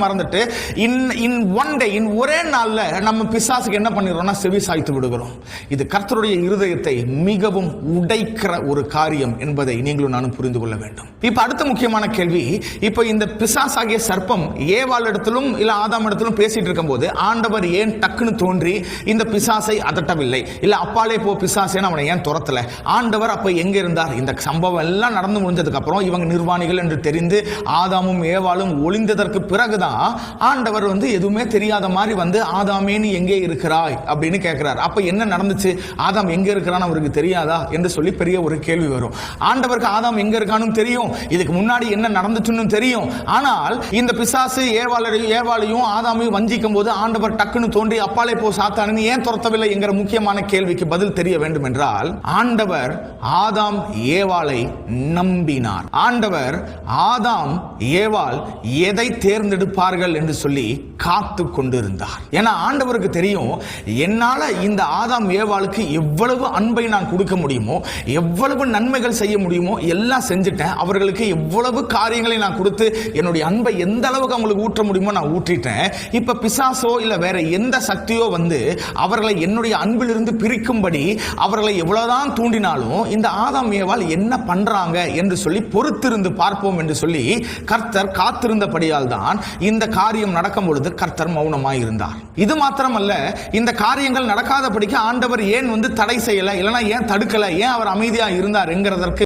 மறந்துட்டு in one day, ஒரே நாள்ல நம்ம பிசாசுக்கு என்ன பண்ணிடுறோம்னா செவி சாய்த்து விடுகிறோம். இது கர்த்தருடைய இருதயத்தை மிகவும் உடைக்கிற ஒரு காரியம் என்பதை நீங்களும் நானும் புரிந்து கொள்ள வேண்டும். இப்ப அடுத்த முக்கியமான கேள்வி, இப்ப இந்த பிசாசாகிய சர்ப்பம் ஏவாள் இடத்திலும் இல்ல ஆதாம் இடத்திலும் பேசிட்டு இருக்கும் போது ஆண்டவர் ஏன் டக்குன்னு தோன்றி இந்த பிசாசை அதட்டவில்லை, இல்ல அப்பாலே போ பிசாசேன்னு அவனை ஏன் துரத்தல? ஆண்டவர் அப்ப எங்க இருந்தார்? இந்த சம்பவம் எல்லாம் நடந்து முடிஞ்சதுக்கு அப்புறம் இவங்க நிர்வாணிகள் என்று தெரிந்து ஆதாமும் ஏவாளும் ஒளிந்ததற்கு பிறகுதான் ஆண்டவர் எதுவுமே தெரியாத மாதிரி ஆதாமே நீ எங்கே இருக்கிறாய் அப்படின்னு கேட்கிறார். அப்ப என்ன நடந்துச்சு? ஆதாம் எங்க இருக்கிறான்னு அவருக்கு தெரியாதா என்று சொல்லி பெரிய ஒரு கேள்வி வரும். ஆண்டவருக்கு ஆதாம் எங்க இருக்கான்னு தெரியும், இதுக்கு முன்னாடி என்ன நடந்துச்சுன்னு தெரியும். ஆனால் இந்த பிசாசு ஏவாளையும் ஆதாமையும் வஞ்சிக்கும் போது ஆண்டவர் டக்குன்னு தோன்றி அப்பாலே போ சாத்தானு ஏன் துரத்தவில்லை என்கிற முக்கியமான கேள்விக்கு பதில் தெரிய வேண்டும் என்றால், ஆண்டவர் ஆதாம் ஏவாளை நம்பினார். ஆண்டவர் ஆதாம் ஏவாள் எதை தேர்ந்தெடுப்பார்கள் என்று சொல்லி காத்து கொண்டிருந்தார். ஏன்னா ஆண்டவருக்கு தெரியும், என்னால இந்த ஆதாம் ஏவாளுக்கு எவ்வளவு அன்பை நான் கொடுக்க முடியுமோ, எவ்வளவு நன்மைகள் செய்ய முடியுமோ எல்லாம் செஞ்சுட்டேன். அவர்களுக்கு எவ்வளவு காரியங்களை நான் கொடுத்து என்னுடைய அன்பை எந்த அளவுக்கு அவங்களுக்கு ஊற்ற முடியுமோ நான் ஊற்றிட்டேன். இப்ப பிசாசோ இல்ல வேற எந்த சக்தியோ அவர்களை என்னுடைய அன்பிலிருந்து பிரிக்கும்படி அவர்களை எவ்வளவுதான் தூண்டினாலும் இந்த ஆதாம் ஏவாள் என்ன பண்றாங்க என்று சொல்லி பொறுத்திருந்து பார்ப்போம் என்று சொல்லி கர்த்தர் காத்திருந்தபடியால் தான் இந்த காரியம் நடக்கும் பொழுது கர்த்தர் மௌனமாய் இருந்தார். இது மாத்திரமல்ல, இந்த காரியங்கள் நடக்காதபடிக்கு ஆண்டவர் ஏன் தடை செய்யல, இல்லைன்னா ஏன் தடுக்கல, ஏன் அவர் அமைதியா இருந்தார் என்கிறதற்கு